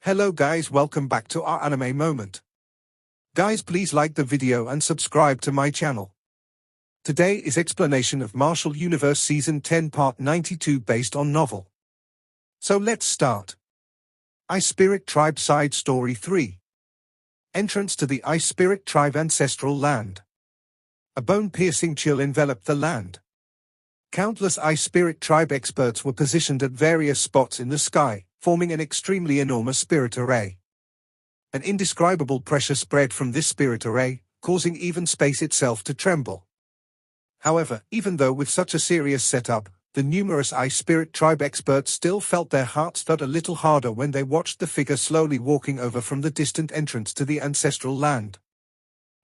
Hello guys, welcome back to our anime moment. Guys, please like the video and subscribe to my channel. Today is explanation of Martial Universe Season 10 Part 92 based on novel. So let's start. Ice Spirit Tribe Side Story 3. Entrance to the Ice Spirit Tribe Ancestral Land. A bone-piercing chill enveloped the land. Countless Ice Spirit Tribe experts were positioned at various spots in the sky, forming an extremely enormous spirit array. An indescribable pressure spread from this spirit array, causing even space itself to tremble. However, even though with such a serious setup, the numerous Ice Spirit Tribe experts still felt their hearts thud a little harder when they watched the figure slowly walking over from the distant entrance to the ancestral land.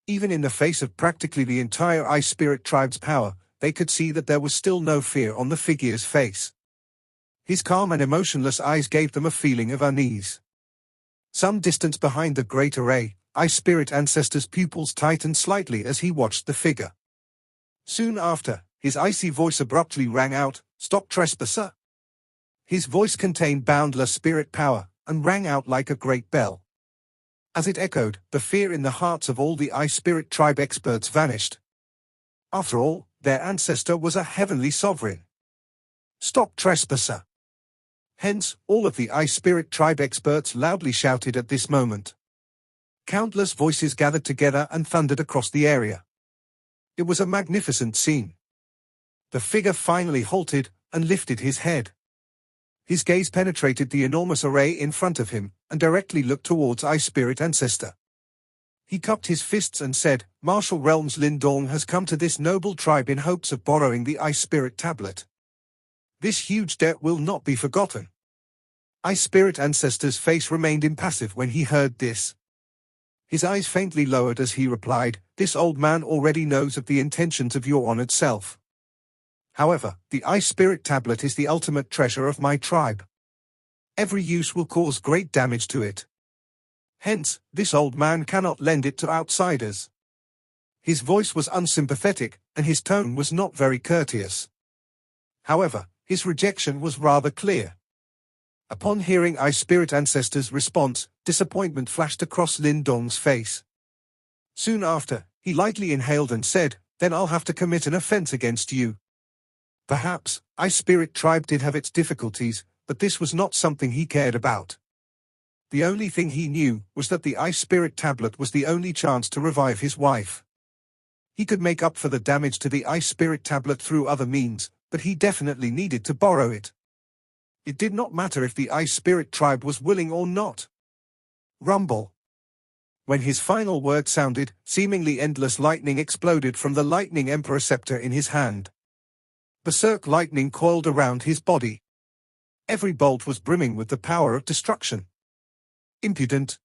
Even in the face of practically the entire Ice Spirit Tribe's power, they could see that there was still no fear on the figure's face. His calm and emotionless eyes gave them a feeling of unease. Some distance behind the great array, Ice Spirit Ancestor's pupils tightened slightly as he watched the figure. Soon after, his icy voice abruptly rang out, "Stop, trespasser!" His voice contained boundless spirit power, and rang out like a great bell. As it echoed, the fear in the hearts of all the Ice Spirit Tribe experts vanished. After all, their ancestor was a heavenly sovereign. "Stop, trespasser!" Hence, all of the Ice Spirit Tribe experts loudly shouted at this moment. Countless voices gathered together and thundered across the area. It was a magnificent scene. The figure finally halted and lifted his head. His gaze penetrated the enormous array in front of him and directly looked towards Ice Spirit Ancestor. He cupped his fists and said, "Martial Realms Lindong has come to this noble tribe in hopes of borrowing the Ice Spirit Tablet. This huge debt will not be forgotten." Ice Spirit Ancestor's face remained impassive when he heard this. His eyes faintly lowered as he replied, "This old man already knows of the intentions of your honored self. However, the Ice Spirit Tablet is the ultimate treasure of my tribe. Every use will cause great damage to it. Hence, this old man cannot lend it to outsiders." His voice was unsympathetic, and his tone was not very courteous. However, his rejection was rather clear. Upon hearing Ice Spirit Ancestor's response, disappointment flashed across Lindong's face. Soon after, he lightly inhaled and said, "Then I'll have to commit an offense against you." Perhaps, Ice Spirit Tribe did have its difficulties, but this was not something he cared about. The only thing he knew was that the Ice Spirit Tablet was the only chance to revive his wife. He could make up for the damage to the Ice Spirit Tablet through other means, but he definitely needed to borrow it. It did not matter if the Ice Spirit Tribe was willing or not. Rumble. When his final word sounded, seemingly endless lightning exploded from the Lightning Emperor scepter in his hand. Berserk lightning coiled around his body. Every bolt was brimming with the power of destruction. Impudent.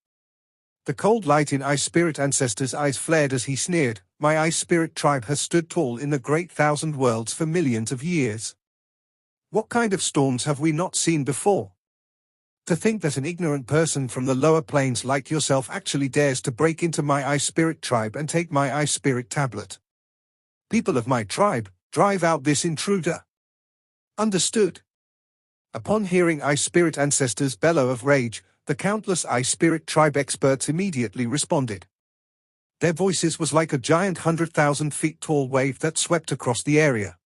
The cold light in Ice Spirit Ancestor's eyes flared as he sneered, "My Ice Spirit Tribe has stood tall in the great thousand worlds for millions of years. What kind of storms have we not seen before? To think that an ignorant person from the lower planes like yourself actually dares to break into my Ice Spirit Tribe and take my Ice Spirit Tablet. People of my tribe, drive out this intruder. Understood?" Upon hearing Ice Spirit Ancestor's bellow of rage, the countless Ice Spirit Tribe experts immediately responded. Their voices was like a giant 100,000 feet tall wave that swept across the area.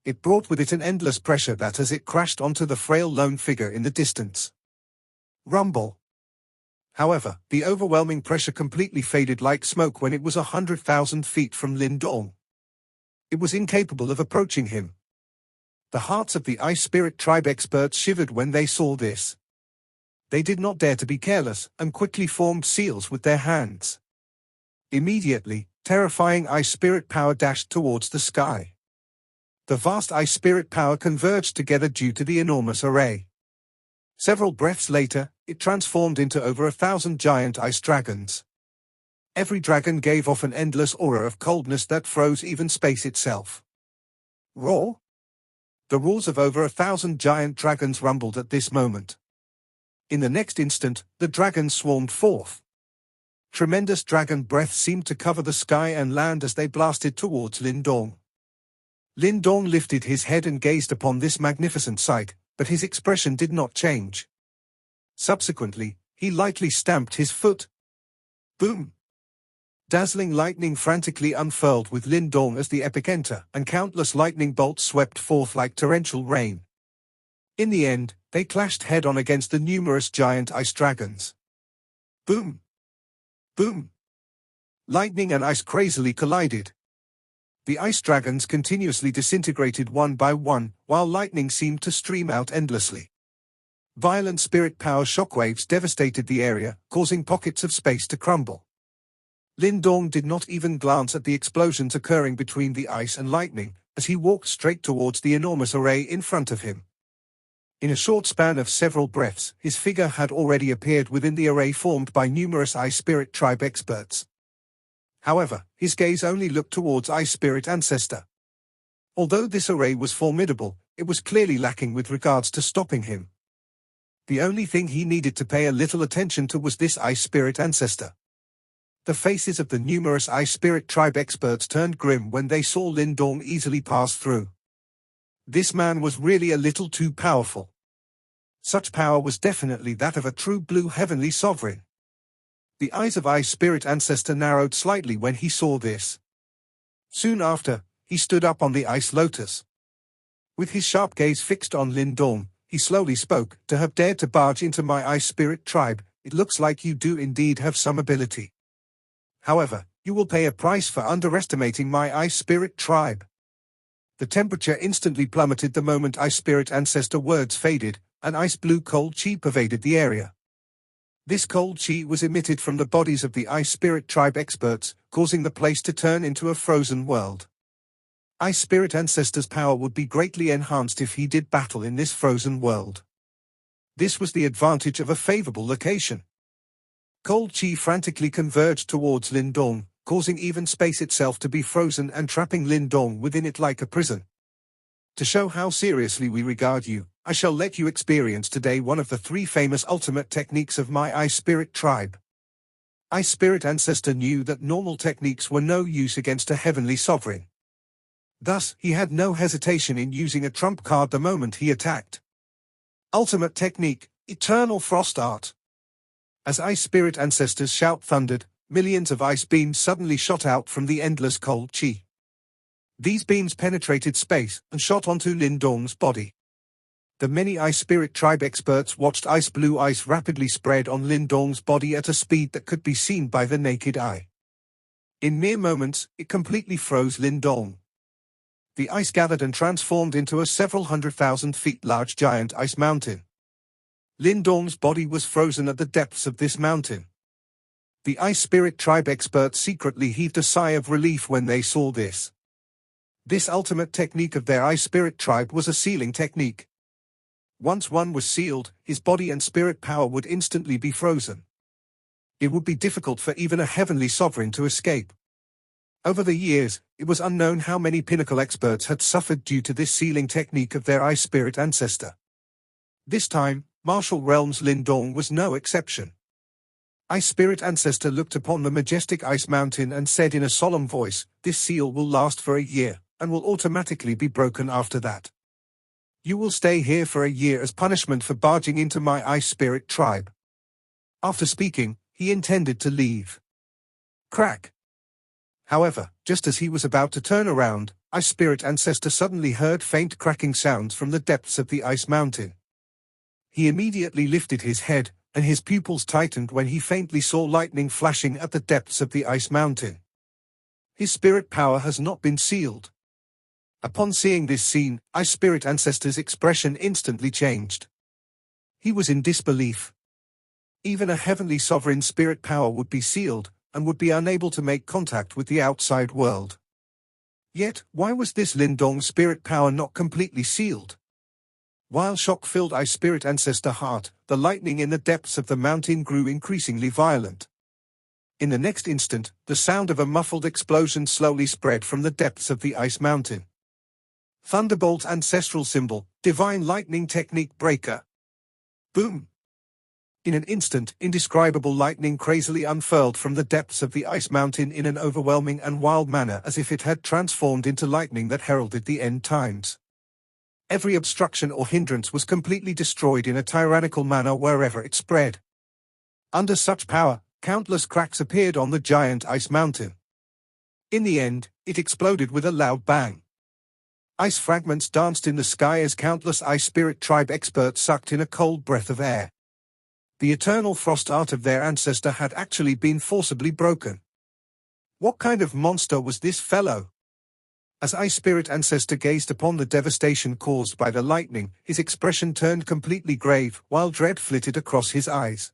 It brought with it an endless pressure that as it crashed onto the frail lone figure in the distance. Rumble. However, the overwhelming pressure completely faded like smoke when it was 100,000 feet from Lindong. It was incapable of approaching him. The hearts of the Ice Spirit Tribe experts shivered when they saw this. They did not dare to be careless, and quickly formed seals with their hands. Immediately, terrifying Ice Spirit power dashed towards the sky. The vast Ice Spirit power converged together due to the enormous array. Several breaths later, it transformed into over 1,000 giant ice dragons. Every dragon gave off an endless aura of coldness that froze even space itself. Roar! The roars of over 1,000 giant dragons rumbled at this moment. In the next instant, the dragons swarmed forth. Tremendous dragon breath seemed to cover the sky and land as they blasted towards Lindong. Lindong lifted his head and gazed upon this magnificent sight, but his expression did not change. Subsequently, he lightly stamped his foot. Boom! Dazzling lightning frantically unfurled with Lindong as the epicenter, and countless lightning bolts swept forth like torrential rain. In the end, they clashed head-on against the numerous giant ice dragons. Boom! Boom! Lightning and ice crazily collided. The ice dragons continuously disintegrated one by one, while lightning seemed to stream out endlessly. Violent spirit power shockwaves devastated the area, causing pockets of space to crumble. Lindong did not even glance at the explosions occurring between the ice and lightning, as he walked straight towards the enormous array in front of him. In a short span of several breaths, his figure had already appeared within the array formed by numerous Ice Spirit tribe experts. However, his gaze only looked towards Ice Spirit Ancestor. Although this array was formidable, it was clearly lacking with regards to stopping him. The only thing he needed to pay a little attention to was this Ice Spirit Ancestor. The faces of the numerous Ice Spirit tribe experts turned grim when they saw Lindong easily pass through. This man was really a little too powerful. Such power was definitely that of a true blue heavenly sovereign. The eyes of Ice Spirit Ancestor narrowed slightly when he saw this. Soon after, he stood up on the ice lotus. With his sharp gaze fixed on Lindong, he slowly spoke. "To have dared to barge into my Ice Spirit tribe, it looks like you do indeed have some ability. However, you will pay a price for underestimating my Ice Spirit tribe." The temperature instantly plummeted the moment Ice Spirit Ancestor words faded, and ice blue cold chi pervaded the area. This cold chi was emitted from the bodies of the Ice Spirit tribe experts, causing the place to turn into a frozen world. Ice Spirit Ancestor's power would be greatly enhanced if he did battle in this frozen world. This was the advantage of a favorable location. Cold chi frantically converged towards Lindong, causing even space itself to be frozen and trapping Lindong within it like a prison. To show how seriously we regard you, I shall let you experience today one of the 3 famous ultimate techniques of my Ice Spirit tribe. Ice Spirit Ancestor knew that normal techniques were no use against a heavenly sovereign. Thus, he had no hesitation in using a trump card the moment he attacked. Ultimate technique, Eternal Frost Art. As Ice Spirit Ancestor's shout thundered, millions of ice beams suddenly shot out from the endless cold chi. These beams penetrated space and shot onto Lindong's body. The many Ice Spirit tribe experts watched ice blue ice rapidly spread on Lindong's body at a speed that could be seen by the naked eye. In mere moments, it completely froze Lindong. The ice gathered and transformed into a several 100,000 feet large giant ice mountain. Lindong's body was frozen at the depths of this mountain. The Ice Spirit tribe experts secretly heaved a sigh of relief when they saw this. This ultimate technique of their Ice Spirit tribe was a sealing technique. Once one was sealed, his body and spirit power would instantly be frozen. It would be difficult for even a heavenly sovereign to escape. Over the years, it was unknown how many pinnacle experts had suffered due to this sealing technique of their Ice Spirit Ancestor. This time, Martial Realms Lindong was no exception. Ice Spirit Ancestor looked upon the majestic ice mountain and said in a solemn voice, "This seal will last for a year, and will automatically be broken after that. You will stay here for a year as punishment for barging into my Ice Spirit tribe." After speaking, he intended to leave. Crack! However, just as he was about to turn around, Ice Spirit Ancestor suddenly heard faint cracking sounds from the depths of the ice mountain. He immediately lifted his head, and his pupils tightened when he faintly saw lightning flashing at the depths of the ice mountain. His spirit power has not been sealed. Upon seeing this scene, Ice Spirit Ancestor's expression instantly changed. He was in disbelief. Even a heavenly sovereign spirit power would be sealed, and would be unable to make contact with the outside world. Yet, why was this Lindong spirit power not completely sealed? While shock filled Ice Spirit Ancestor heart, the lightning in the depths of the mountain grew increasingly violent. In the next instant, the sound of a muffled explosion slowly spread from the depths of the ice mountain. Thunderbolt's ancestral symbol, Divine Lightning Technique Breaker. Boom! In an instant, indescribable lightning crazily unfurled from the depths of the ice mountain in an overwhelming and wild manner, as if it had transformed into lightning that heralded the end times. Every obstruction or hindrance was completely destroyed in a tyrannical manner wherever it spread. Under such power, countless cracks appeared on the giant ice mountain. In the end, it exploded with a loud bang. Ice fragments danced in the sky as countless ice spirit tribe experts sucked in a cold breath of air. The eternal frost art of their ancestor had actually been forcibly broken. What kind of monster was this fellow? As Ice Spirit Ancestor gazed upon the devastation caused by the lightning, his expression turned completely grave, while dread flitted across his eyes.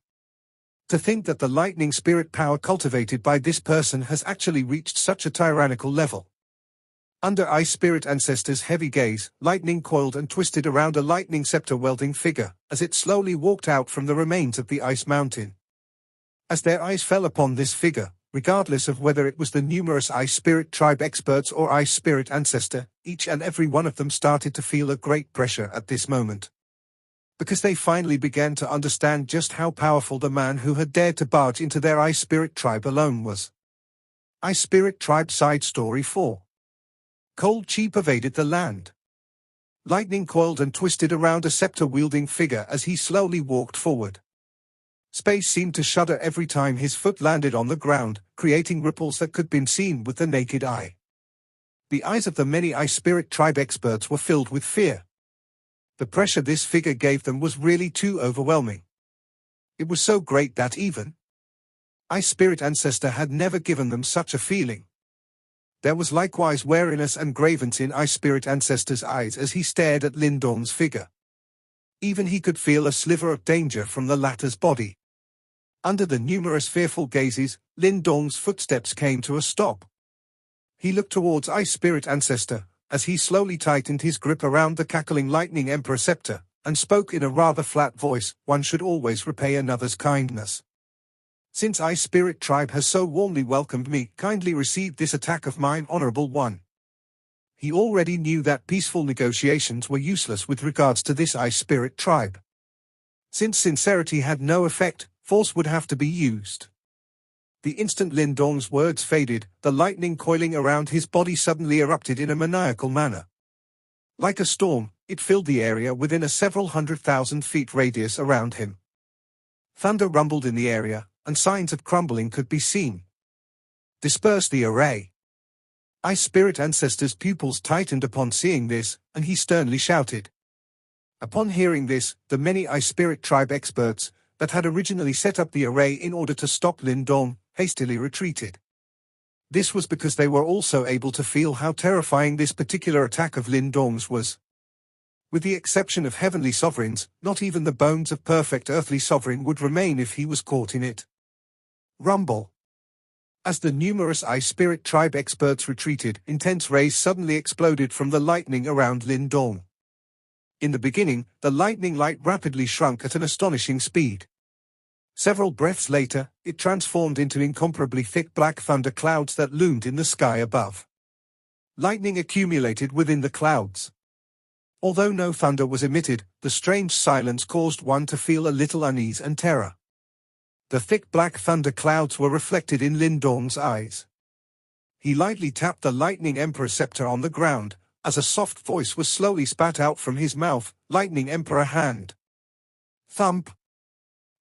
To think that the lightning spirit power cultivated by this person has actually reached such a tyrannical level. Under Ice Spirit Ancestor's heavy gaze, lightning coiled and twisted around a lightning scepter-wielding figure, as it slowly walked out from the remains of the ice mountain. As their eyes fell upon this figure, regardless of whether it was the numerous Ice Spirit tribe experts or Ice Spirit Ancestor, each and every one of them started to feel a great pressure at this moment. Because they finally began to understand just how powerful the man who had dared to barge into their Ice Spirit tribe alone was. Ice Spirit Tribe Side Story 4. Cold chi pervaded the land. Lightning coiled and twisted around a scepter-wielding figure as he slowly walked forward. Space seemed to shudder every time his foot landed on the ground, creating ripples that could be seen with the naked eye. The eyes of the many Ice Spirit tribe experts were filled with fear. The pressure this figure gave them was really too overwhelming. It was so great that even Ice Spirit Ancestor had never given them such a feeling. There was likewise wariness and grievance in Ice Spirit Ancestor's eyes as he stared at Lindorm's figure. Even he could feel a sliver of danger from the latter's body. Under the numerous fearful gazes, Lindorm's footsteps came to a stop. He looked towards Ice Spirit Ancestor, as he slowly tightened his grip around the cackling lightning emperor scepter, and spoke in a rather flat voice, "One should always repay another's kindness. Since Ice Spirit Tribe has so warmly welcomed me, kindly receive this attack of mine, honorable one." He already knew that peaceful negotiations were useless with regards to this Ice Spirit Tribe. Since sincerity had no effect, force would have to be used. The instant Lindorm's words faded, the lightning coiling around his body suddenly erupted in a maniacal manner. Like a storm, it filled the area within a several 100,000 feet radius around him. Thunder rumbled in the area, and signs of crumbling could be seen. Disperse the array. Ice Spirit Ancestor's pupils tightened upon seeing this, and he sternly shouted. Upon hearing this, the many Ice Spirit Tribe experts, that had originally set up the array in order to stop Lindorm, hastily retreated. This was because they were also able to feel how terrifying this particular attack of Lindorm's was. With the exception of heavenly sovereigns, not even the bones of perfect earthly sovereign would remain if he was caught in it. Rumble. As the numerous Ice Spirit Tribe experts retreated, intense rays suddenly exploded from the lightning around Lindorm. In the beginning, the lightning light rapidly shrunk at an astonishing speed. Several breaths later, it transformed into incomparably thick black thunder clouds that loomed in the sky above. Lightning accumulated within the clouds. Although no thunder was emitted, the strange silence caused one to feel a little unease and terror. The thick black thunder clouds were reflected in Lindorm's eyes. He lightly tapped the lightning emperor scepter on the ground, as a soft voice was slowly spat out from his mouth, "Lightning Emperor hand." Thump.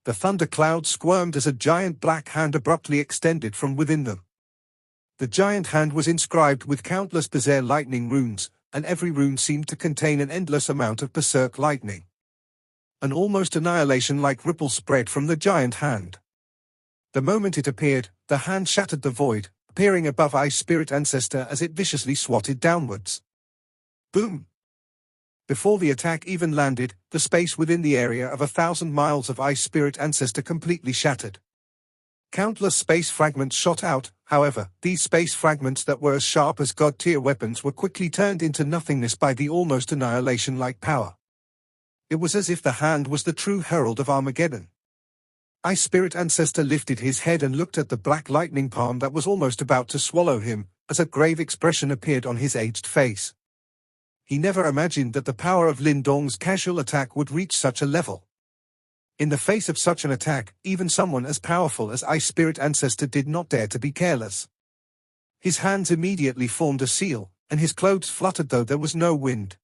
The thunder clouds squirmed as a giant black hand abruptly extended from within them. The giant hand was inscribed with countless bizarre lightning runes, and every rune seemed to contain an endless amount of berserk lightning. An almost annihilation-like ripple spread from the giant hand. The moment it appeared, the hand shattered the void, appearing above Ice Spirit Ancestor as it viciously swatted downwards. Boom! Before the attack even landed, the space within the area of 1,000 miles of Ice Spirit Ancestor completely shattered. Countless space fragments shot out, however, these space fragments that were as sharp as god-tier weapons were quickly turned into nothingness by the almost annihilation-like power. It was as if the hand was the true herald of Armageddon. Ice Spirit Ancestor lifted his head and looked at the black lightning palm that was almost about to swallow him, as a grave expression appeared on his aged face. He never imagined that the power of Lindorm's casual attack would reach such a level. In the face of such an attack, even someone as powerful as Ice Spirit Ancestor did not dare to be careless. His hands immediately formed a seal, and his clothes fluttered though there was no wind.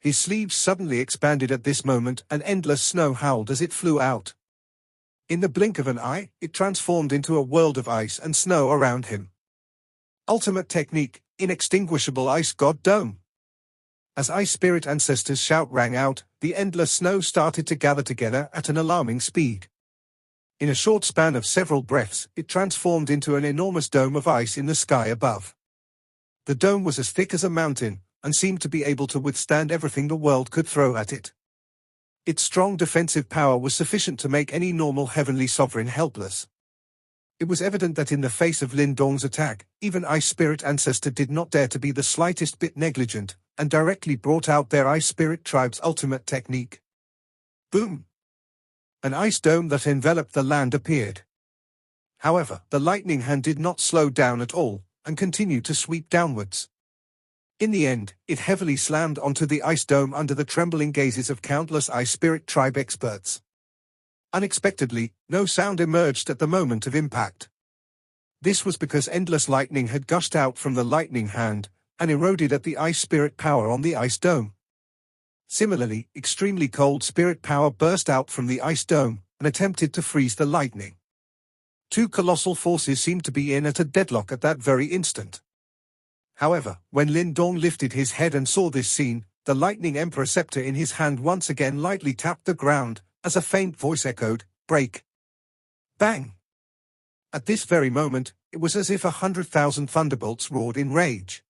His sleeves suddenly expanded at this moment, and endless snow howled as it flew out. In the blink of an eye, it transformed into a world of ice and snow around him. Ultimate technique, inextinguishable ice god dome. As Ice Spirit Ancestor's shout rang out, the endless snow started to gather together at an alarming speed. In a short span of several breaths, it transformed into an enormous dome of ice in the sky above. The dome was as thick as a mountain, and seemed to be able to withstand everything the world could throw at it. Its strong defensive power was sufficient to make any normal heavenly sovereign helpless. It was evident that in the face of Lin Dong's attack, even Ice Spirit Ancestor did not dare to be the slightest bit negligent, and directly brought out their Ice Spirit tribe's ultimate technique. Boom! An ice dome that enveloped the land appeared. However, the lightning hand did not slow down at all, and continued to sweep downwards. In the end, it heavily slammed onto the ice dome under the trembling gazes of countless Ice Spirit tribe experts. Unexpectedly, no sound emerged at the moment of impact. This was because endless lightning had gushed out from the lightning hand, and eroded at the ice spirit power on the ice dome. Similarly, extremely cold spirit power burst out from the ice dome, and attempted to freeze the lightning. Two colossal forces seemed to be in at a deadlock at that very instant. However, when Lin Dong lifted his head and saw this scene, the lightning emperor scepter in his hand once again lightly tapped the ground, as a faint voice echoed, "Break!" Bang! At this very moment, it was as if 100,000 thunderbolts roared in rage.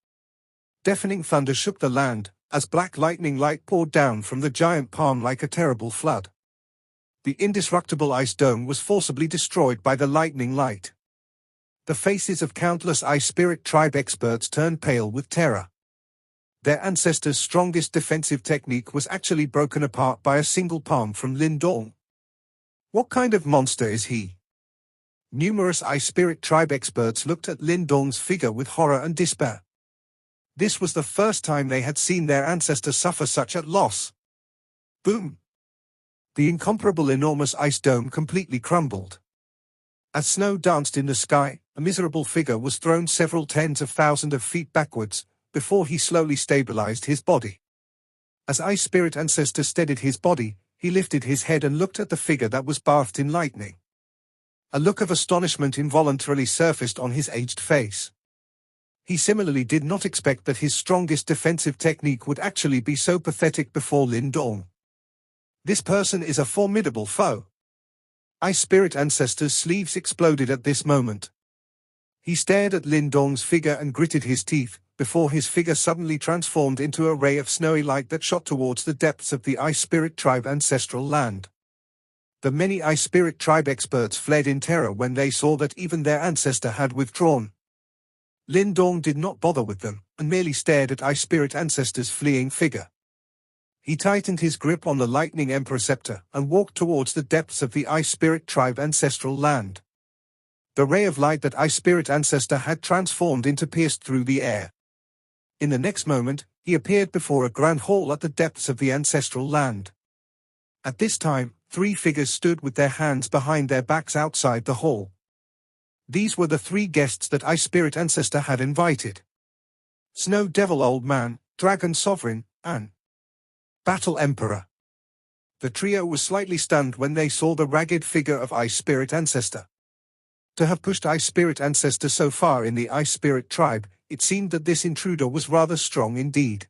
Deafening thunder shook the land, as black lightning light poured down from the giant palm like a terrible flood. The indestructible ice dome was forcibly destroyed by the lightning light. The faces of countless Ice Spirit tribe experts turned pale with terror. Their ancestor's strongest defensive technique was actually broken apart by a single palm from Lin Dong. What kind of monster is he? Numerous Ice Spirit tribe experts looked at Lin Dong's figure with horror and despair. This was the first time they had seen their ancestor suffer such a loss. Boom! The incomparable enormous ice dome completely crumbled. As snow danced in the sky, a miserable figure was thrown several tens of thousands of feet backwards, before he slowly stabilized his body. As Ice Spirit Ancestor steadied his body, he lifted his head and looked at the figure that was bathed in lightning. A look of astonishment involuntarily surfaced on his aged face. He similarly did not expect that his strongest defensive technique would actually be so pathetic before Lin Dong. This person is a formidable foe. Ice Spirit Ancestor's sleeves exploded at this moment. He stared at Lin Dong's figure and gritted his teeth, before his figure suddenly transformed into a ray of snowy light that shot towards the depths of the Ice Spirit tribe ancestral land. The many Ice Spirit tribe experts fled in terror when they saw that even their ancestor had withdrawn. Lin Dong did not bother with them, and merely stared at Ice Spirit Ancestor's fleeing figure. He tightened his grip on the Lightning Emperor scepter and walked towards the depths of the Ice Spirit tribe ancestral land. The ray of light that Ice Spirit Ancestor had transformed into pierced through the air. In the next moment, he appeared before a grand hall at the depths of the ancestral land. At this time, 3 figures stood with their hands behind their backs outside the hall. These were the 3 guests that Ice Spirit Ancestor had invited. Snow Devil Old Man, Dragon Sovereign, and Battle Emperor. The trio was slightly stunned when they saw the ragged figure of Ice Spirit Ancestor. To have pushed Ice Spirit Ancestor so far in the Ice Spirit tribe, it seemed that this intruder was rather strong indeed.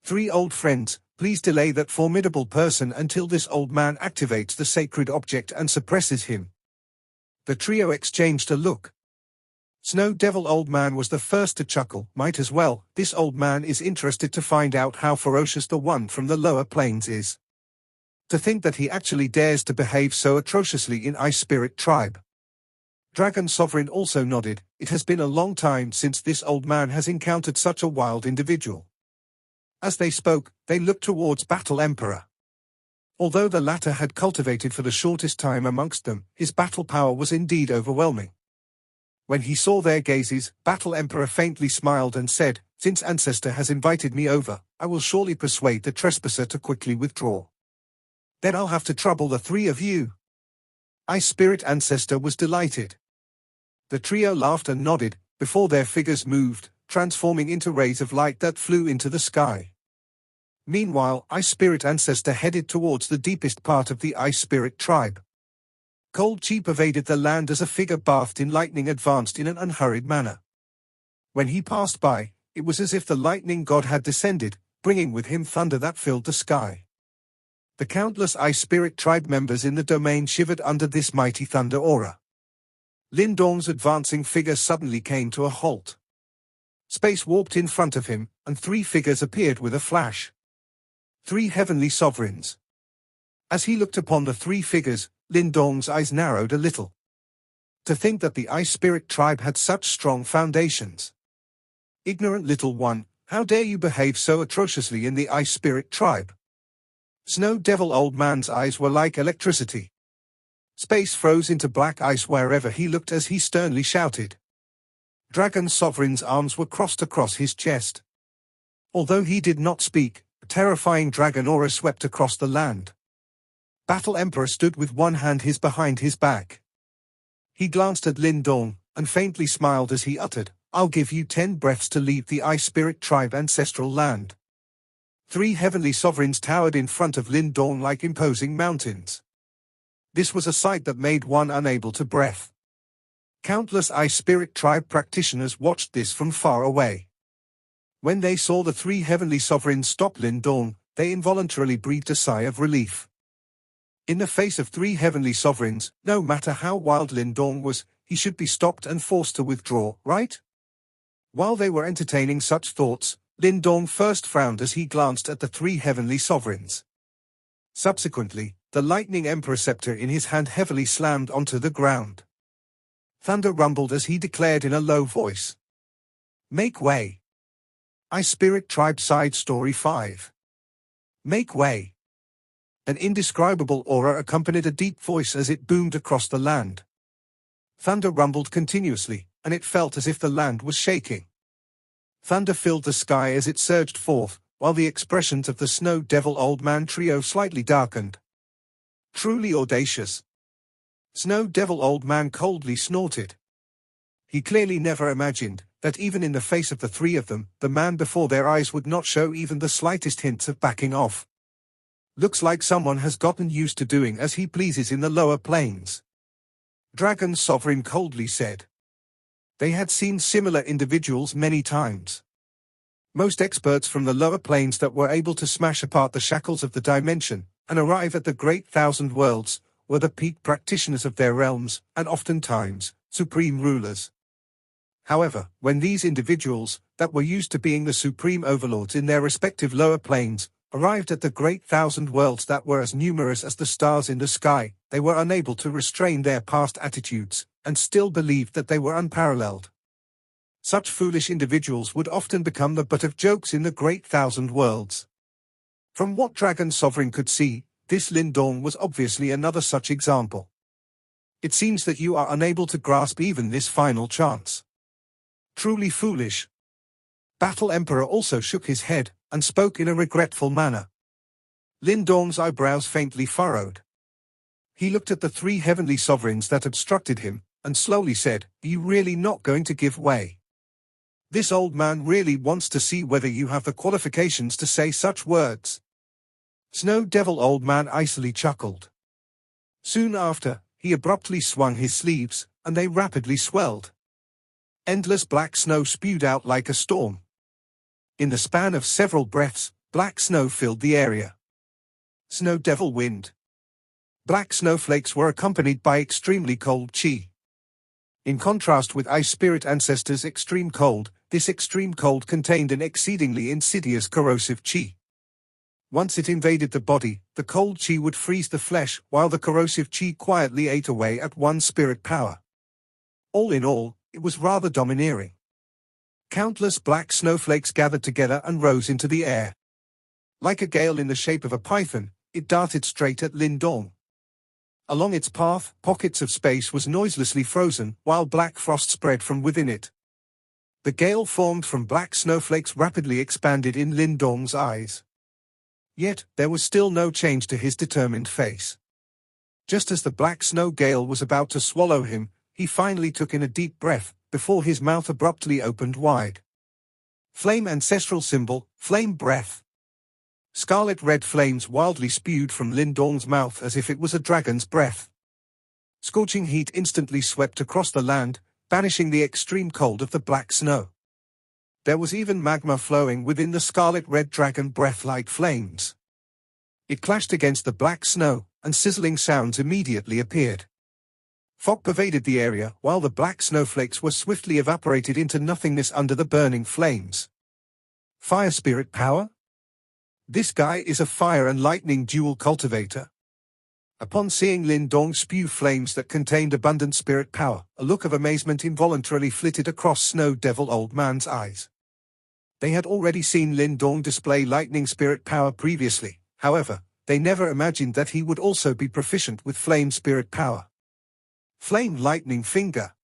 3 old friends, please delay that formidable person until this old man activates the sacred object and suppresses him. The trio exchanged a look. Snow Devil Old Man was the first to chuckle. Might as well, this old man is interested to find out how ferocious the one from the lower plains is. To think that he actually dares to behave so atrociously in Ice Spirit tribe. Dragon Sovereign also nodded. It has been a long time since this old man has encountered such a wild individual. As they spoke, they looked towards Battle Emperor. Although the latter had cultivated for the shortest time amongst them, his battle power was indeed overwhelming. When he saw their gazes, Battle Emperor faintly smiled and said, "Since Ancestor has invited me over, I will surely persuade the trespasser to quickly withdraw. Then I'll have to trouble the 3 of you." Ice Spirit Ancestor was delighted. The trio laughed and nodded, before their figures moved, transforming into rays of light that flew into the sky. Meanwhile, Ice Spirit Ancestor headed towards the deepest part of the Ice Spirit tribe. Cold chi pervaded the land as a figure bathed in lightning advanced in an unhurried manner. When he passed by, it was as if the lightning god had descended, bringing with him thunder that filled the sky. The countless Ice Spirit tribe members in the domain shivered under this mighty thunder aura. Lindong's advancing figure suddenly came to a halt. Space warped in front of him, and three figures appeared with a flash. Three heavenly sovereigns. As he looked upon the three figures, Lindong's eyes narrowed a little. To think that the Ice Spirit tribe had such strong foundations. Ignorant little one, how dare you behave so atrociously in the Ice Spirit tribe? Snow Devil Old Man's eyes were like electricity. Space froze into black ice wherever he looked as he sternly shouted. Dragon Sovereign's arms were crossed across his chest. Although he did not speak, a terrifying dragon aura swept across the land. Battle Emperor stood with one hand behind his back. He glanced at Lindong, and faintly smiled as he uttered, "I'll give you 10 breaths to leave the Ice Spirit tribe ancestral land." Three heavenly sovereigns towered in front of Lindong like imposing mountains. This was a sight that made one unable to breathe. Countless Ice Spirit tribe practitioners watched this from far away. When they saw the three heavenly sovereigns stop Lindong, they involuntarily breathed a sigh of relief. In the face of three heavenly sovereigns, no matter how wild Lindong was, he should be stopped and forced to withdraw, right? While they were entertaining such thoughts, Lindong first frowned as he glanced at the three heavenly sovereigns. Subsequently, the lightning emperor scepter in his hand heavily slammed onto the ground. Thunder rumbled as he declared in a low voice. "Make way." Ice Spirit Tribe Side Story 5. Make way. An indescribable aura accompanied a deep voice as it boomed across the land. Thunder rumbled continuously, and it felt as if the land was shaking. Thunder filled the sky as it surged forth, while the expressions of the Snow Devil Old Man trio slightly darkened. Truly audacious. Snow Devil Old Man coldly snorted. He clearly never imagined that even in the face of the three of them, the man before their eyes would not show even the slightest hints of backing off. Looks like someone has gotten used to doing as he pleases in the lower planes. Dragon Sovereign coldly said. They had seen similar individuals many times. Most experts from the lower planes that were able to smash apart the shackles of the dimension and arrive at the great thousand worlds were the peak practitioners of their realms, and oftentimes, supreme rulers. However, when these individuals, that were used to being the supreme overlords in their respective lower planes, arrived at the great thousand worlds that were as numerous as the stars in the sky, they were unable to restrain their past attitudes, and still believed that they were unparalleled. Such foolish individuals would often become the butt of jokes in the great thousand worlds. From what Dragon Sovereign could see, this Lindong was obviously another such example. It seems that you are unable to grasp even this final chance. Truly foolish. Battle Emperor also shook his head, and spoke in a regretful manner. Lindong's eyebrows faintly furrowed. He looked at the three heavenly sovereigns that obstructed him, and slowly said, "Are you really not going to give way? This old man really wants to see whether you have the qualifications to say such words." Snow Devil Old Man icily chuckled. Soon after, he abruptly swung his sleeves, and they rapidly swelled. Endless black snow spewed out like a storm. In the span of several breaths, black snow filled the area. Snow Devil Wind. Black snowflakes were accompanied by extremely cold chi. In contrast with Ice Spirit Ancestor's extreme cold, this extreme cold contained an exceedingly insidious corrosive chi. Once it invaded the body, the cold chi would freeze the flesh, while the corrosive chi quietly ate away at one's spirit power. All in all, it was rather domineering. Countless black snowflakes gathered together and rose into the air. Like a gale in the shape of a python, it darted straight at Lindong. Along its path, pockets of space was noiselessly frozen, while black frost spread from within it. The gale formed from black snowflakes rapidly expanded in Lindong's eyes. Yet, there was still no change to his determined face. Just as the black snow gale was about to swallow him, he finally took in a deep breath, before his mouth abruptly opened wide. Flame ancestral symbol, flame breath. Scarlet red flames wildly spewed from Lin Dong's mouth as if it was a dragon's breath. Scorching heat instantly swept across the land, banishing the extreme cold of the black snow. There was even magma flowing within the scarlet red dragon breath like flames. It clashed against the black snow, and sizzling sounds immediately appeared. Fog pervaded the area while the black snowflakes were swiftly evaporated into nothingness under the burning flames. Fire spirit power? This guy is a fire and lightning dual cultivator. Upon seeing Lin Dong spew flames that contained abundant spirit power, a look of amazement involuntarily flitted across Snow Devil Old Man's eyes. They had already seen Lin Dong display lightning spirit power previously, however, they never imagined that he would also be proficient with flame spirit power. Flame lightning finger.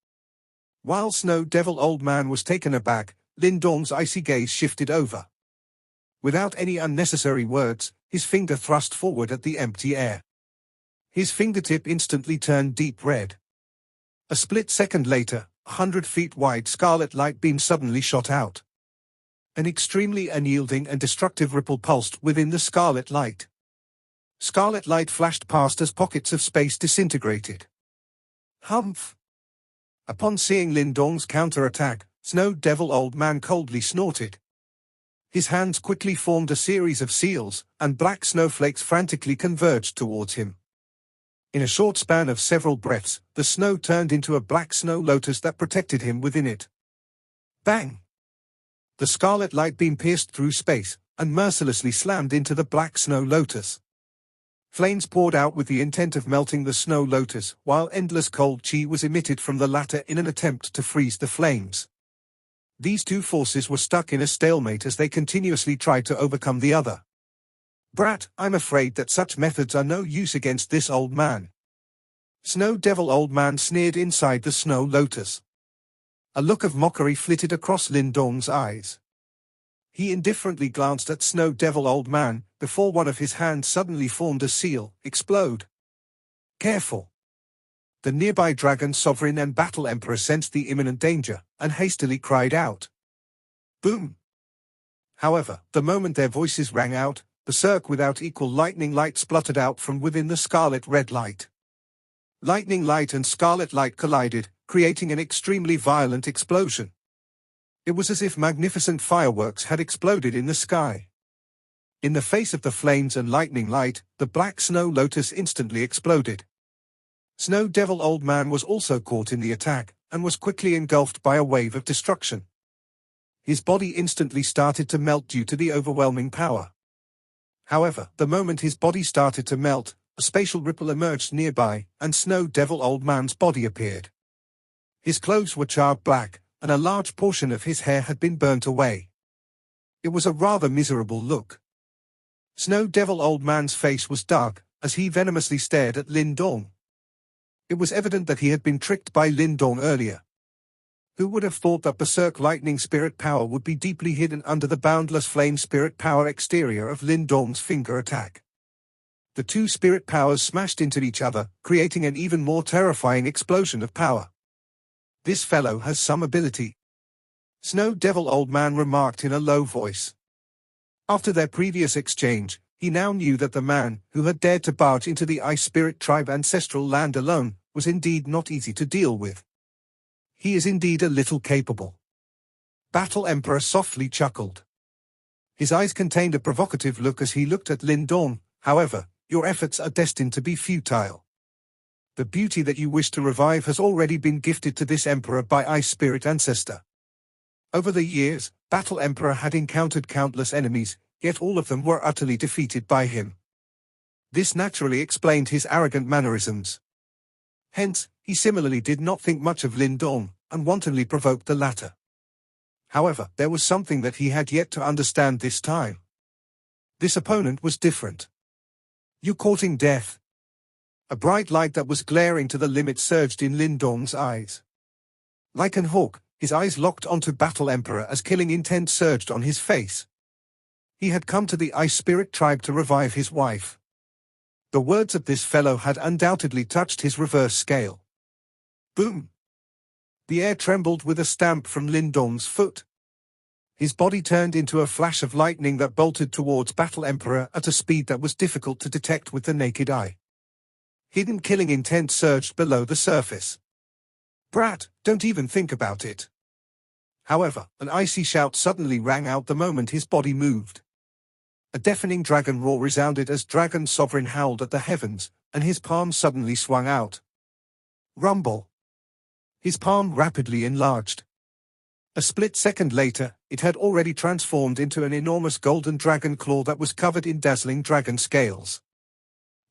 While Snow Devil Old Man was taken aback, Lin Dong's icy gaze shifted over. Without any unnecessary words, his finger thrust forward at the empty air. His fingertip instantly turned deep red. A split second later, 100 feet wide scarlet light beam suddenly shot out. An extremely unyielding and destructive ripple pulsed within the scarlet light. Scarlet light flashed past as pockets of space disintegrated. Humph! Upon seeing Lin Dong's counterattack, Snow Devil Old Man coldly snorted. His hands quickly formed a series of seals, and black snowflakes frantically converged towards him. In a short span of several breaths, the snow turned into a black snow lotus that protected him within it. Bang! The scarlet light beam pierced through space, and mercilessly slammed into the black snow lotus. Flames poured out with the intent of melting the snow lotus, while endless cold chi was emitted from the latter in an attempt to freeze the flames. These two forces were stuck in a stalemate as they continuously tried to overcome the other. Brat, I'm afraid that such methods are no use against this old man. Snow Devil Old Man sneered inside the snow lotus. A look of mockery flitted across Lin Dong's eyes. He indifferently glanced at Snow Devil Old Man, before one of his hands suddenly formed a seal, explode. Careful! The nearby Dragon Sovereign and Battle Emperor sensed the imminent danger, and hastily cried out. Boom! However, the moment their voices rang out, berserk without equal lightning light spluttered out from within the scarlet red light. Lightning light and scarlet light collided, creating an extremely violent explosion. It was as if magnificent fireworks had exploded in the sky. In the face of the flames and lightning light, the black snow lotus instantly exploded. Snow Devil Old Man was also caught in the attack, and was quickly engulfed by a wave of destruction. His body instantly started to melt due to the overwhelming power. However, the moment his body started to melt, a spatial ripple emerged nearby, and Snow Devil Old Man's body appeared. His clothes were charred black, and a large portion of his hair had been burnt away. It was a rather miserable look. Snow Devil Old Man's face was dark, as he venomously stared at Lin Dong. It was evident that he had been tricked by Lin Dong earlier. Who would have thought that Berserk Lightning Spirit Power would be deeply hidden under the boundless Flame Spirit Power exterior of Lin Dong's finger attack? The two spirit powers smashed into each other, creating an even more terrifying explosion of power. This fellow has some ability. Snow Devil Old Man remarked in a low voice. After their previous exchange, he now knew that the man, who had dared to barge into the Ice Spirit Tribe ancestral land alone, was indeed not easy to deal with. He is indeed a little capable. Battle Emperor softly chuckled. His eyes contained a provocative look as he looked at Lin Dong. However, your efforts are destined to be futile. The beauty that you wish to revive has already been gifted to this emperor by Ice Spirit Ancestor. Over the years, Battle Emperor had encountered countless enemies, yet all of them were utterly defeated by him. This naturally explained his arrogant mannerisms. Hence, he similarly did not think much of Lin Dong, and wantonly provoked the latter. However, there was something that he had yet to understand this time. This opponent was different. You courting death? A bright light that was glaring to the limit surged in Lin Dong's eyes. Like an hawk, his eyes locked onto Battle Emperor as killing intent surged on his face. He had come to the Ice Spirit Tribe to revive his wife. The words of this fellow had undoubtedly touched his reverse scale. Boom! The air trembled with a stamp from Lin Dong's foot. His body turned into a flash of lightning that bolted towards Battle Emperor at a speed that was difficult to detect with the naked eye. Hidden killing intent surged below the surface. "Brat, don't even think about it." However, an icy shout suddenly rang out the moment his body moved. A deafening dragon roar resounded as Dragon Sovereign howled at the heavens, and his palm suddenly swung out. Rumble. His palm rapidly enlarged. A split second later, it had already transformed into an enormous golden dragon claw that was covered in dazzling dragon scales.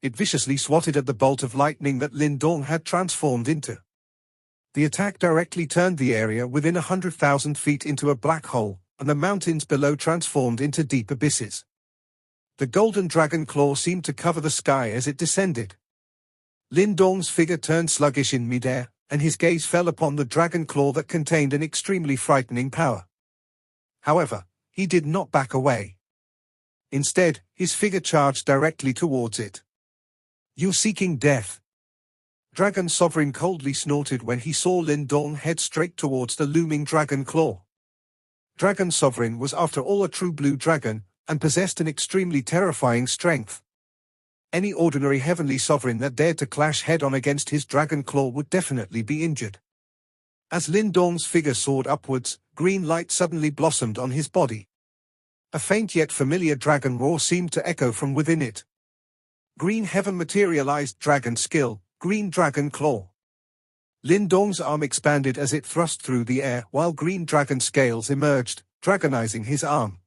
It viciously swatted at the bolt of lightning that Lin Dong had transformed into. The attack directly turned the area within 100,000 feet into a black hole, and the mountains below transformed into deep abysses. The golden dragon claw seemed to cover the sky as it descended. Lin Dong's figure turned sluggish in midair, and his gaze fell upon the dragon claw that contained an extremely frightening power. However, he did not back away. Instead, his figure charged directly towards it. "You're seeking death." Dragon Sovereign coldly snorted when he saw Lin Dong head straight towards the looming dragon claw. Dragon Sovereign was after all a true blue dragon, and possessed an extremely terrifying strength. Any ordinary heavenly sovereign that dared to clash head-on against his dragon claw would definitely be injured. As Lin Dong's figure soared upwards, green light suddenly blossomed on his body. A faint yet familiar dragon roar seemed to echo from within it. Green heaven materialized dragon skill, green dragon claw. Lin Dong's arm expanded as it thrust through the air while green dragon scales emerged, dragonizing his arm.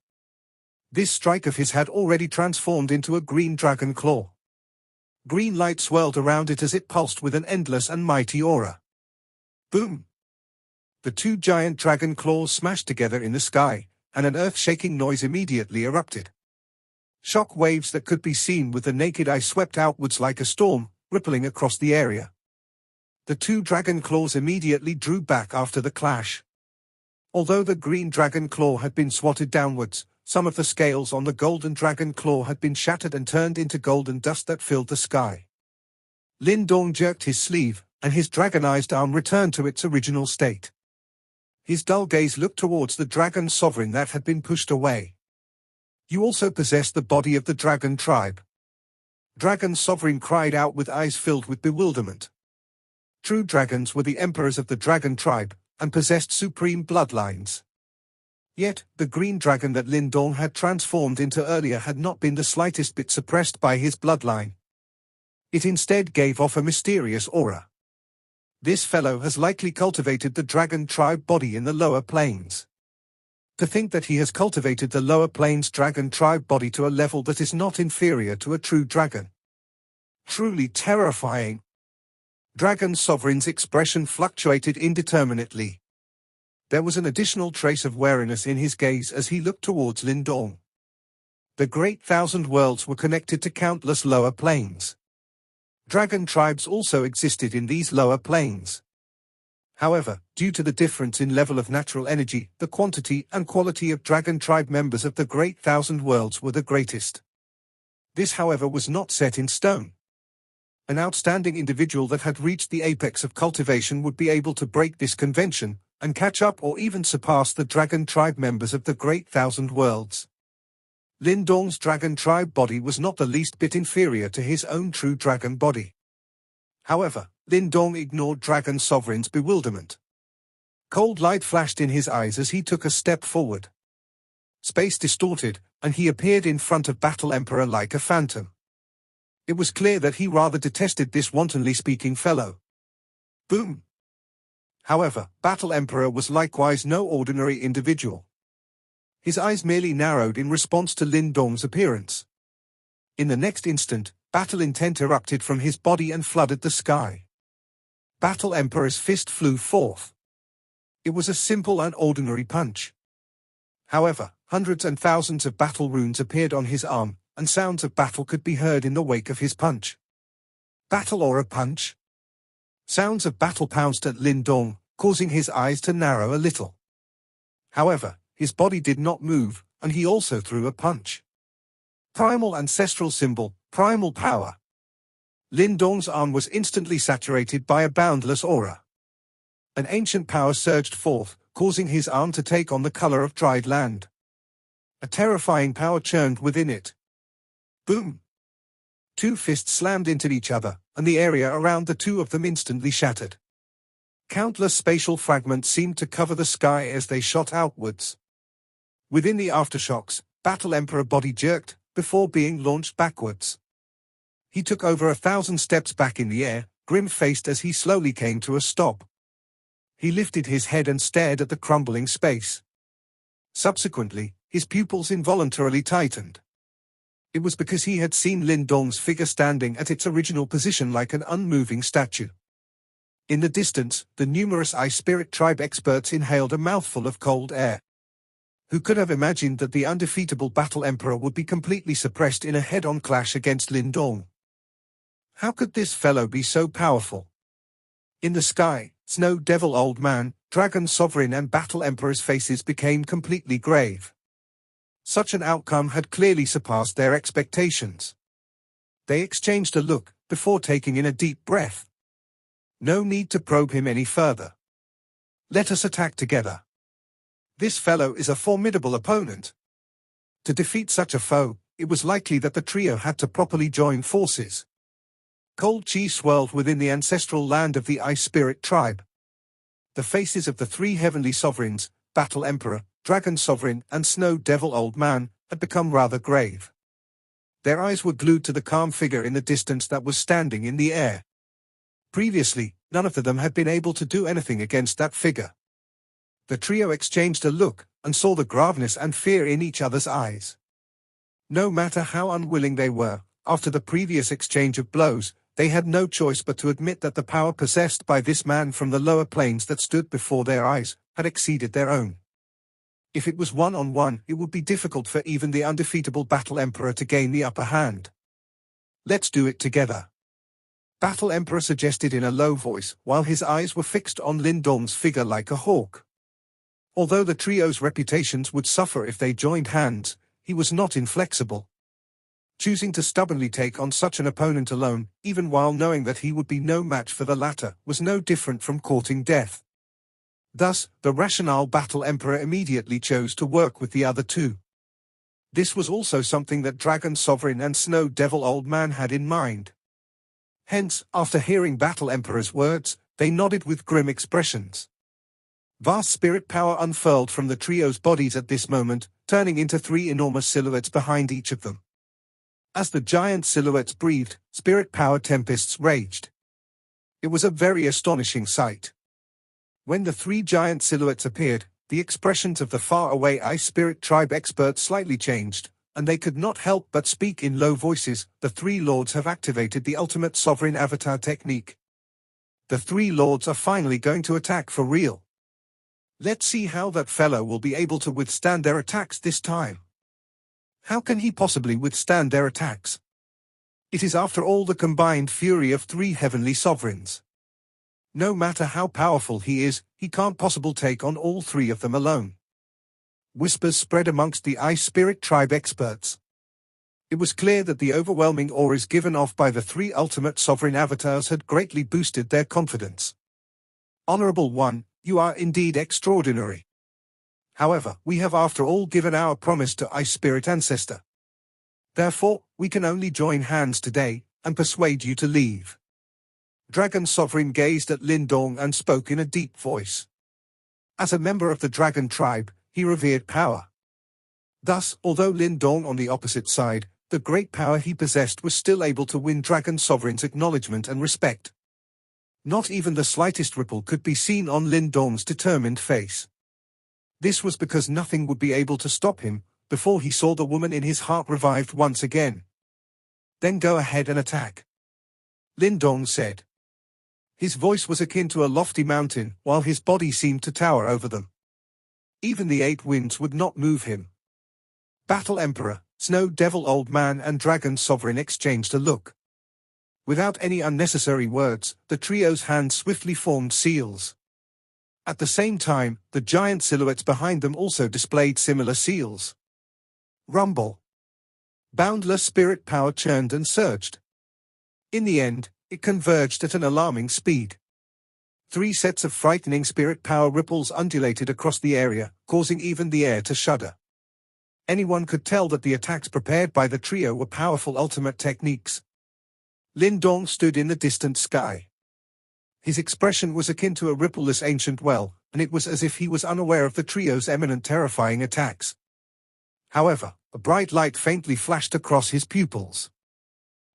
This strike of his had already transformed into a green dragon claw. Green light swirled around it as it pulsed with an endless and mighty aura. Boom! The two giant dragon claws smashed together in the sky, and an earth-shaking noise immediately erupted. Shock waves that could be seen with the naked eye swept outwards like a storm, rippling across the area. The two dragon claws immediately drew back after the clash. Although the green dragon claw had been swatted downwards, some of the scales on the golden dragon claw had been shattered and turned into golden dust that filled the sky. Lin Dong jerked his sleeve, and his dragonized arm returned to its original state. His dull gaze looked towards the dragon sovereign that had been pushed away. "You also possess the body of the dragon tribe." Dragon Sovereign cried out with eyes filled with bewilderment. True dragons were the emperors of the dragon tribe, and possessed supreme bloodlines. Yet, the green dragon that Lin Dong had transformed into earlier had not been the slightest bit suppressed by his bloodline. It instead gave off a mysterious aura. This fellow has likely cultivated the dragon tribe body in the lower planes. To think that he has cultivated the lower planes dragon tribe body to a level that is not inferior to a true dragon. Truly terrifying. Dragon Sovereign's expression fluctuated indeterminately. There was an additional trace of wariness in his gaze as he looked towards Lin Dong. The Great Thousand Worlds were connected to countless lower planes. Dragon tribes also existed in these lower planes. However, due to the difference in level of natural energy, the quantity and quality of dragon tribe members of the Great Thousand Worlds were the greatest. This, however, was not set in stone. An outstanding individual that had reached the apex of cultivation would be able to break this convention, and catch up or even surpass the dragon tribe members of the Great Thousand Worlds. Lin Dong's dragon tribe body was not the least bit inferior to his own true dragon body. However, Lin Dong ignored Dragon Sovereign's bewilderment. Cold light flashed in his eyes as he took a step forward. Space distorted, and he appeared in front of Battle Emperor like a phantom. It was clear that he rather detested this wantonly speaking fellow. Boom! However, Battle Emperor was likewise no ordinary individual. His eyes merely narrowed in response to Lin Dong's appearance. In the next instant, battle intent erupted from his body and flooded the sky. Battle Emperor's fist flew forth. It was a simple and ordinary punch. However, hundreds and thousands of battle runes appeared on his arm, and sounds of battle could be heard in the wake of his punch. Battle or a punch? Sounds of battle pounced at Lin Dong, causing his eyes to narrow a little. However, his body did not move, and he also threw a punch. Primal ancestral symbol, primal power. Lin Dong's arm was instantly saturated by a boundless aura. An ancient power surged forth, causing his arm to take on the color of dried land. A terrifying power churned within it. Boom! Two fists slammed into each other, and the area around the two of them instantly shattered. Countless spatial fragments seemed to cover the sky as they shot outwards. Within the aftershocks, Battle Emperor body jerked, before being launched backwards. He took over 1,000 steps back in the air, grim-faced as he slowly came to a stop. He lifted his head and stared at the crumbling space. Subsequently, his pupils involuntarily tightened. It was because he had seen Lin Dong's figure standing at its original position like an unmoving statue. In the distance, the numerous Ice Spirit tribe experts inhaled a mouthful of cold air. Who could have imagined that the undefeatable Battle Emperor would be completely suppressed in a head-on clash against Lin Dong? How could this fellow be so powerful? In the sky, Snow Devil Old Man, Dragon Sovereign and Battle Emperor's faces became completely grave. Such an outcome had clearly surpassed their expectations. They exchanged a look, before taking in a deep breath. No need to probe him any further. Let us attack together. This fellow is a formidable opponent. To defeat such a foe, it was likely that the trio had to properly join forces. Cold chi swirled within the ancestral land of the Ice Spirit tribe. The faces of the three heavenly sovereigns, Battle Emperor, Dragon Sovereign and Snow Devil Old Man, had become rather grave. Their eyes were glued to the calm figure in the distance that was standing in the air. Previously, none of them had been able to do anything against that figure. The trio exchanged a look, and saw the graveness and fear in each other's eyes. No matter how unwilling they were, after the previous exchange of blows, they had no choice but to admit that the power possessed by this man from the lower planes that stood before their eyes, had exceeded their own. If it was one-on-one, it would be difficult for even the undefeatable Battle Emperor to gain the upper hand. Let's do it together. Battle Emperor suggested in a low voice, while his eyes were fixed on Lin Dong's figure like a hawk. Although the trio's reputations would suffer if they joined hands, he was not inflexible. Choosing to stubbornly take on such an opponent alone, even while knowing that he would be no match for the latter, was no different from courting death. Thus, the rational Battle Emperor immediately chose to work with the other two. This was also something that Dragon Sovereign and Snow Devil Old Man had in mind. Hence, after hearing Battle Emperor's words, they nodded with grim expressions. Vast spirit power unfurled from the trio's bodies at this moment, turning into three enormous silhouettes behind each of them. As the giant silhouettes breathed, spirit power tempests raged. It was a very astonishing sight. When the three giant silhouettes appeared, the expressions of the far-away Ice Spirit tribe experts slightly changed, and they could not help but speak in low voices. The three lords have activated the ultimate sovereign avatar technique. The three lords are finally going to attack for real. Let's see how that fellow will be able to withstand their attacks this time. How can he possibly withstand their attacks? It is after all the combined fury of three heavenly sovereigns. No matter how powerful he is, he can't possibly take on all three of them alone. Whispers spread amongst the Ice Spirit tribe experts. It was clear that the overwhelming auras given off by the three ultimate sovereign avatars had greatly boosted their confidence. Honorable One, you are indeed extraordinary. However, we have after all given our promise to Ice Spirit Ancestor. Therefore, we can only join hands today, and persuade you to leave. Dragon Sovereign gazed at Lin Dong and spoke in a deep voice. As a member of the Dragon tribe, he revered power. Thus, although Lin Dong on the opposite side, the great power he possessed was still able to win Dragon Sovereign's acknowledgement and respect. Not even the slightest ripple could be seen on Lin Dong's determined face. This was because nothing would be able to stop him, before he saw the woman in his heart revived once again. Then go ahead and attack, Lin Dong said. His voice was akin to a lofty mountain, while his body seemed to tower over them. Even the eight winds would not move him. Battle Emperor, Snow Devil Old Man and Dragon Sovereign exchanged a look. Without any unnecessary words, the trio's hands swiftly formed seals. At the same time, the giant silhouettes behind them also displayed similar seals. Rumble. Boundless spirit power churned and surged. In the end, it converged at an alarming speed. 3 sets of frightening spirit power ripples undulated across the area, causing even the air to shudder. Anyone could tell that the attacks prepared by the trio were powerful ultimate techniques. Lin Dong stood in the distant sky. His expression was akin to a rippleless ancient well, and it was as if he was unaware of the trio's imminent terrifying attacks. However, a bright light faintly flashed across his pupils.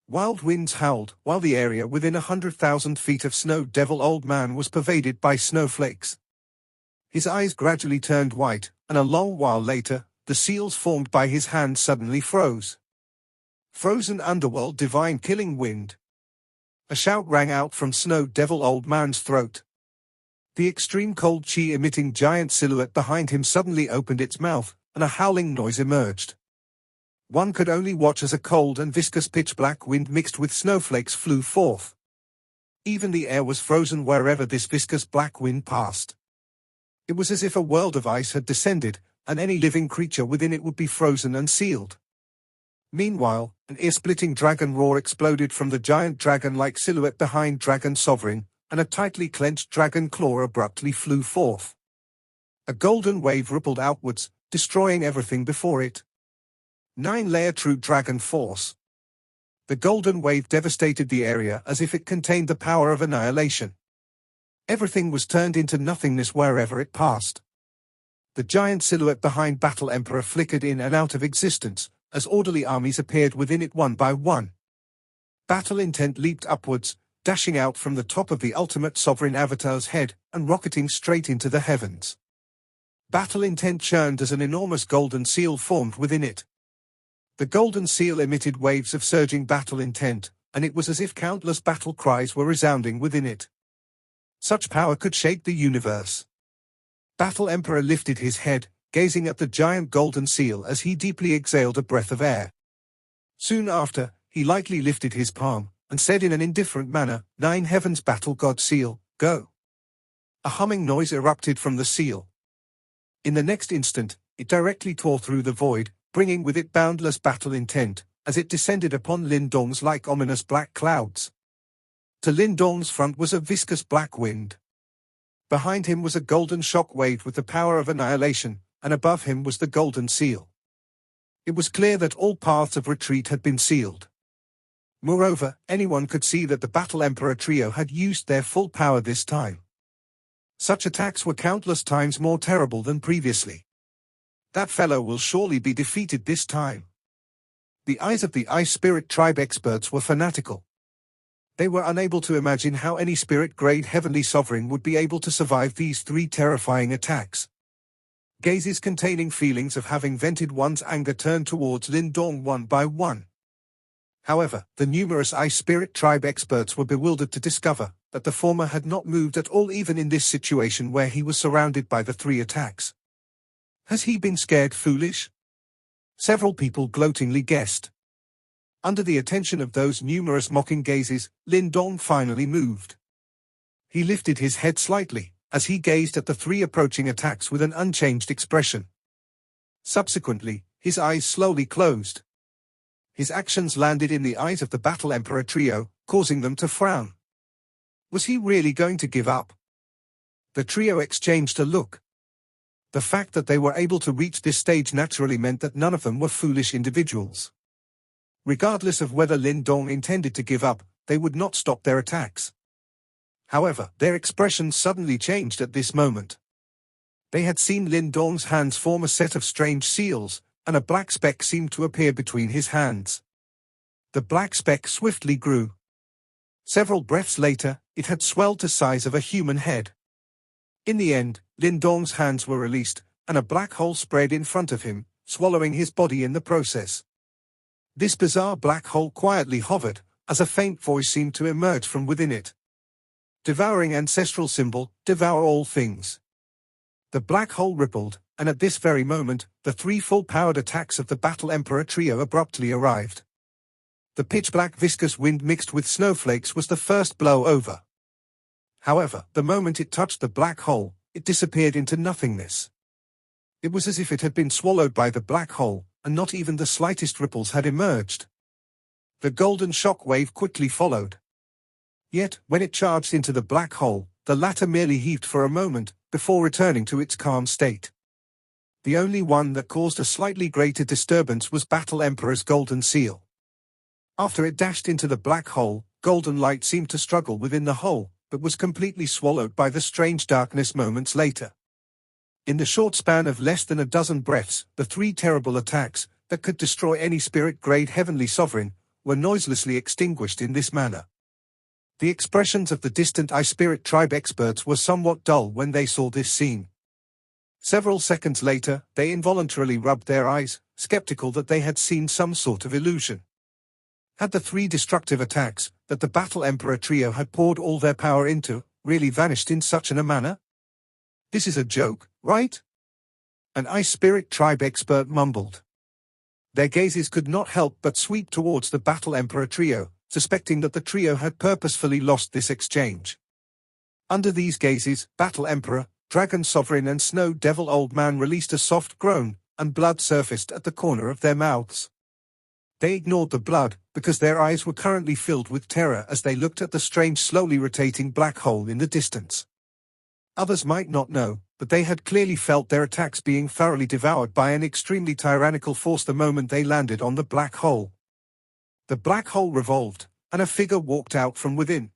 Wild winds howled, while the area within 100,000 feet of Snow Devil Old Man was pervaded by snowflakes. His eyes gradually turned white, and a long while later, the seals formed by his hand suddenly froze. Frozen underworld divine killing wind. A shout rang out from Snow Devil Old Man's throat. The extreme cold chi-emitting giant silhouette behind him suddenly opened its mouth, and a howling noise emerged. One could only watch as a cold and viscous pitch-black wind mixed with snowflakes flew forth. Even the air was frozen wherever this viscous black wind passed. It was as if a world of ice had descended, and any living creature within it would be frozen and sealed. Meanwhile, an ear-splitting dragon roar exploded from the giant dragon-like silhouette behind Dragon Sovereign, and a tightly clenched dragon claw abruptly flew forth. A golden wave rippled outwards, destroying everything before it. 9-layer true dragon force. The golden wave devastated the area as if it contained the power of annihilation. Everything was turned into nothingness wherever it passed. The giant silhouette behind Battle Emperor flickered in and out of existence, as orderly armies appeared within it one by one. Battle Intent leaped upwards, dashing out from the top of the ultimate sovereign avatar's head, and rocketing straight into the heavens. Battle Intent churned as an enormous golden seal formed within it. The golden seal emitted waves of surging battle intent, and it was as if countless battle cries were resounding within it. Such power could shake the universe. Battle Emperor lifted his head, gazing at the giant golden seal as he deeply exhaled a breath of air. Soon after, he lightly lifted his palm, and said in an indifferent manner, 9 heavens battle god seal, go. A humming noise erupted from the seal. In the next instant, it directly tore through the void, bringing with it boundless battle intent, as it descended upon Lin Dong's like ominous black clouds. To Lin Dong's front was a viscous black wind. Behind him was a golden shock wave with the power of annihilation, and above him was the golden seal. It was clear that all paths of retreat had been sealed. Moreover, anyone could see that the Battle Emperor trio had used their full power this time. Such attacks were countless times more terrible than previously. That fellow will surely be defeated this time. The eyes of the Ice Spirit Tribe experts were fanatical. They were unable to imagine how any spirit-grade heavenly sovereign would be able to survive these 3 terrifying attacks. Gazes containing feelings of having vented one's anger turned towards Lin Dong one by one. However, the numerous Ice Spirit Tribe experts were bewildered to discover that the former had not moved at all even in this situation where he was surrounded by the 3 attacks. Has he been scared foolish? Several people gloatingly guessed. Under the attention of those numerous mocking gazes, Lin Dong finally moved. He lifted his head slightly, as he gazed at the 3 approaching attacks with an unchanged expression. Subsequently, his eyes slowly closed. His actions landed in the eyes of the Battle Emperor trio, causing them to frown. Was he really going to give up? The trio exchanged a look. The fact that they were able to reach this stage naturally meant that none of them were foolish individuals. Regardless of whether Lin Dong intended to give up, they would not stop their attacks. However, their expressions suddenly changed at this moment. They had seen Lin Dong's hands form a set of strange seals, and a black speck seemed to appear between his hands. The black speck swiftly grew. Several breaths later, it had swelled to the size of a human head. In the end, Lin Dong's hands were released, and a black hole spread in front of him, swallowing his body in the process. This bizarre black hole quietly hovered, as a faint voice seemed to emerge from within it. Devouring ancestral symbol, devour all things. The black hole rippled, and at this very moment, the 3 full-powered attacks of the Battle Emperor trio abruptly arrived. The pitch-black viscous wind mixed with snowflakes was the first blow over. However, the moment it touched the black hole, it disappeared into nothingness. It was as if it had been swallowed by the black hole, and not even the slightest ripples had emerged. The golden shock wave quickly followed. Yet, when it charged into the black hole, the latter merely heaved for a moment, before returning to its calm state. The only one that caused a slightly greater disturbance was Battle Emperor's golden seal. After it dashed into the black hole, golden light seemed to struggle within the hole, but was completely swallowed by the strange darkness moments later. In the short span of less than a dozen breaths, the three terrible attacks, that could destroy any spirit-grade heavenly sovereign, were noiselessly extinguished in this manner. The expressions of the distant Ice Spirit tribe experts were somewhat dull when they saw this scene. Several seconds later, they involuntarily rubbed their eyes, skeptical that they had seen some sort of illusion. Had the three destructive attacks, that the Battle Emperor trio had poured all their power into, really vanished in such a manner? This is a joke, right? An Ice Spirit tribe expert mumbled. Their gazes could not help but sweep towards the Battle Emperor trio, suspecting that the trio had purposefully lost this exchange. Under these gazes, Battle Emperor, Dragon Sovereign and Snow Devil Old Man released a soft groan, and blood surfaced at the corner of their mouths. They ignored the blood, because their eyes were currently filled with terror as they looked at the strange slowly rotating black hole in the distance. Others might not know, but they had clearly felt their attacks being thoroughly devoured by an extremely tyrannical force the moment they landed on the black hole. The black hole revolved, and a figure walked out from within.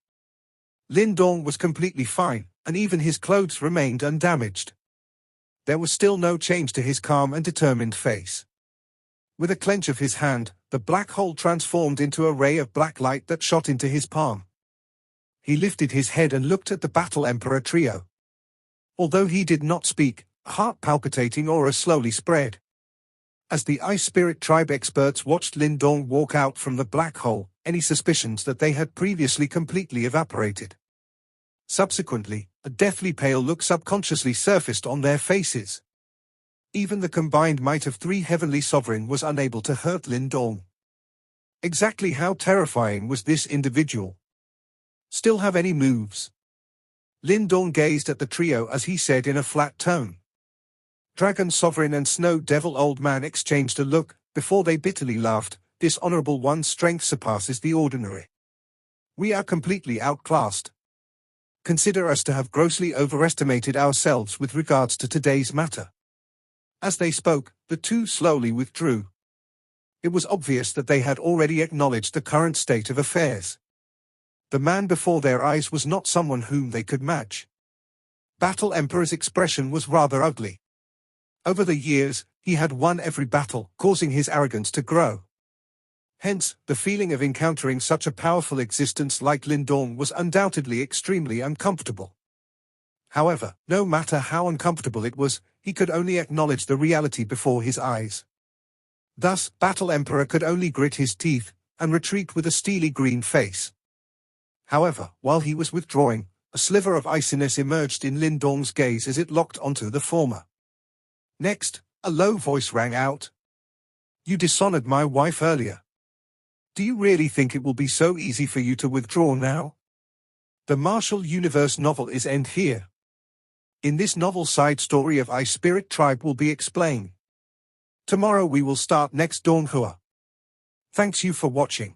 Lin Dong was completely fine, and even his clothes remained undamaged. There was still no change to his calm and determined face. With a clench of his hand, the black hole transformed into a ray of black light that shot into his palm. He lifted his head and looked at the Battle Emperor trio. Although he did not speak, a heart-palpitating aura slowly spread. As the Ice Spirit tribe experts watched Lin Dong walk out from the black hole, any suspicions that they had previously completely evaporated. Subsequently, a deathly pale look subconsciously surfaced on their faces. Even the combined might of three heavenly sovereign was unable to hurt Lin Dong. Exactly how terrifying was this individual? Still have any moves? Lin Dong gazed at the trio as he said in a flat tone. Dragon Sovereign and Snow Devil Old Man exchanged a look, before they bitterly laughed. This honorable one's strength surpasses the ordinary. We are completely outclassed. Consider us to have grossly overestimated ourselves with regards to today's matter. As they spoke, the two slowly withdrew. It was obvious that they had already acknowledged the current state of affairs. The man before their eyes was not someone whom they could match. Battle Emperor's expression was rather ugly. Over the years, he had won every battle, causing his arrogance to grow. Hence, the feeling of encountering such a powerful existence like Lin Dong was undoubtedly extremely uncomfortable. However, no matter how uncomfortable it was, he could only acknowledge the reality before his eyes. Thus, Battle Emperor could only grit his teeth, and retreat with a steely green face. However, while he was withdrawing, a sliver of iciness emerged in Lin Dong's gaze as it locked onto the former. Next, a low voice rang out. You dishonored my wife earlier. Do you really think it will be so easy for you to withdraw now? The Martial Universe novel is end here. In this novel, side story of Ice Spirit Tribe will be explained. Tomorrow we will start next Dawn Hua. Thanks you for watching.